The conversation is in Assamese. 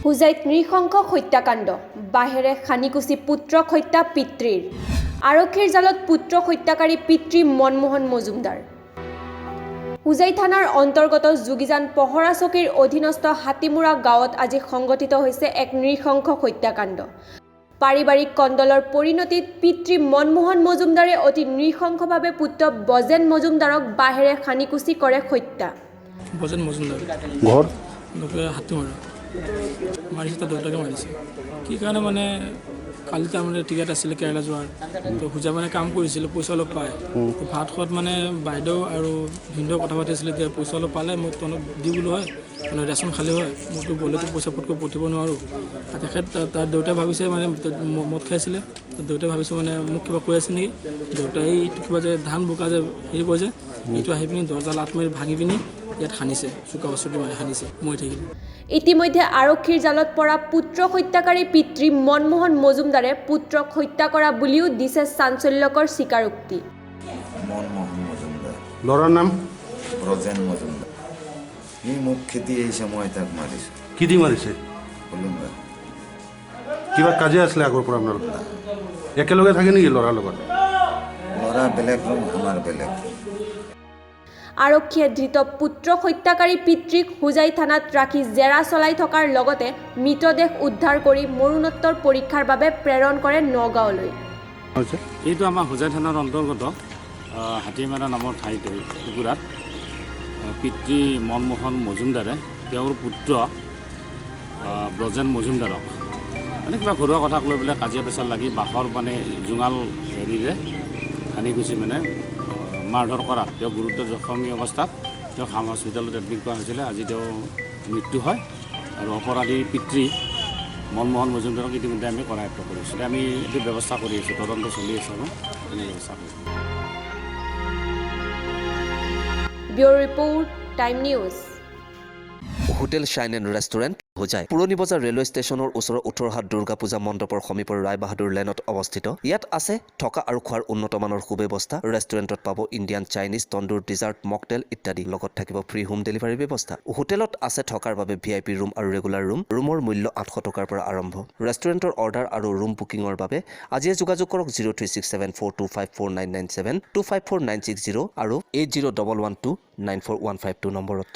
হুজাইত নৃশংস হত্যাকাণ্ড বাহেৰে খানিকুচি পুত্ৰক হত্যা পিতৃৰ আৰক্ষীৰ জালত পুত্ৰক হত্যাকাৰী পিতৃ মনমোহন মজুমদাৰ হুজাই থানাৰ অন্তৰ্গত যোগীজান পহৰা চকীৰ অধীনস্থ হাতীমুৰা গাঁৱত আজি সংঘটিত হৈছে এক নৃশংস হত্যাকাণ্ড পাৰিবাৰিক কণ্ডলৰ পৰিণতিত পিতৃ মনমোহন মজুমদাৰে অতি নৃশংসভাৱে পুত্ৰ বজেন মজুমদাৰক বাহেৰে খানিকুচি কৰে হত্যা বজেন মজুমদাৰ ঘৰ হাতীমৰা মাৰিছে তাৰ দেউতাকে মাৰিছে কি কাৰণে মানে কালি তাৰমানে টিকেট আছিলে কেৰেলা যোৱাৰ তো পূজা মানে কাম কৰিছিলে পইচা অলপ পায় ভাত খোৱাত মানে বাইদেউ আৰু ভিনদেউ কথা পাতি আছিলে যে পইচা অলপ পালে মোক তলত দি বোলো হয় মানে ৰেচন খালী হয় মোকতো গ'লেতো পইচা পটকৈ পঠিয়াব নোৱাৰোঁ তেখেত তাৰ দেউতাই ভাবিছে মানে মদ খাইছিলে দেউতাই ভাবিছে মানে মোক কিবা কৈ আছে নেকি দেউতাই এইটো কিবা যে ধান বোকা যে হেৰি কয় যে এইটো আহি পিনি দৰ্জা লাট মাৰি ভাঙি পিনি ইয়াত সানিছে চুকা বস্তুটো মাৰি সানিছে মই থাকিলে ইতিমধ্যে আৰক্ষীৰ জালত পৰা পুত্ৰ হত্যাকাৰী পিতৃ মনমোহন মজুমদাৰে পুত্ৰক হত্যা কৰা বুলিও দিছে চাঞ্চল্যকৰ স্বীকাৰোক্তি মনমোহন মজুমদাৰ ল'ৰাৰ নাম ব্ৰজেন মজুমদাৰ ই মোক খেতি এই সময় তাক মাৰিছে কি দি মাৰিছে বলুন না কিবা কাজিয়া আছিলে আগৰ পৰা আপোনালোক একেলগে থাকে নেকি ল'ৰাৰ লগত ল'ৰা বেলেগ ৰুম আমাৰ বেলেগ আৰক্ষীয়ে ধৃত পুত্ৰ হত্যাকাৰী পিতৃক হুজাই থানাত ৰাখি জেৰা চলাই থকাৰ লগতে মৃতদেহ উদ্ধাৰ কৰি মৰণোত্তৰ পৰীক্ষাৰ বাবে প্ৰেৰণ কৰে নগাঁৱলৈ এইটো আমাৰ হুজাই থানাৰ অন্তৰ্গত হাতীমাৰা নামৰ ঠাইতে টুকুৰাত পিতৃ মনমোহন মজুমদাৰে তেওঁৰ পুত্ৰ ব্ৰজেন মজুমদাৰক মানে কিবা ঘৰুৱা কথাক লৈ পেলাই কাজিয়া পেচাল লাগি বাঁহৰ মানে জোঙাল হেৰিৰে খানিকুচি মানে মাৰধৰ কৰাত তেওঁ গুৰুতৰ জখমী অৱস্থাত তেওঁক হাম হস্পিটেলত এডমিট কৰা হৈছিলে আজি তেওঁ মৃত্যু হয় আৰু অপৰাধী পিতৃ মনমোহন মজুমদাৰক ইতিমধ্যে আমি কৰায়ত্ব কৰিছোঁ আমি এইটো ব্যৱস্থা কৰি আছোঁ তদন্ত চলি আছে আমি ব্যৱস্থা কৰিছোঁ bureau report time news hotel shine and restaurant Hojai পুৰণি বজাৰ ৰেলৱে ষ্টেচনৰ ওচৰৰ 18 হাত দুৰ্গা পূজা মণ্ডপৰ সমীপৰ ৰায় বাহাদুৰ লেনত অৱস্থিত ইয়াত আছে থকা আৰু খোৱাৰ উন্নতমানৰ সুব্যৱস্থা ৰেষ্টুৰেণ্টত পাব ইণ্ডিয়ান চাইনিজ তন্দুৰ ডিজাৰ্ট মকটেল ইত্যাদি লগত থাকিব ফ্ৰী হোম ডেলিভাৰী ব্যৱস্থা হোটেলত আছে থকাৰ বাবে VIP ৰুম আৰু ৰেগুলাৰ ৰুম ৰুমৰ মূল্য 800 টকাৰ পৰা আৰম্ভ ৰেষ্টুৰেণ্টৰ অৰ্ডাৰ আৰু ৰুম বুকিঙৰ বাবে আজিয়ে যোগাযোগ কৰক 036742549997 254960 আৰু 8011294152 নম্বৰত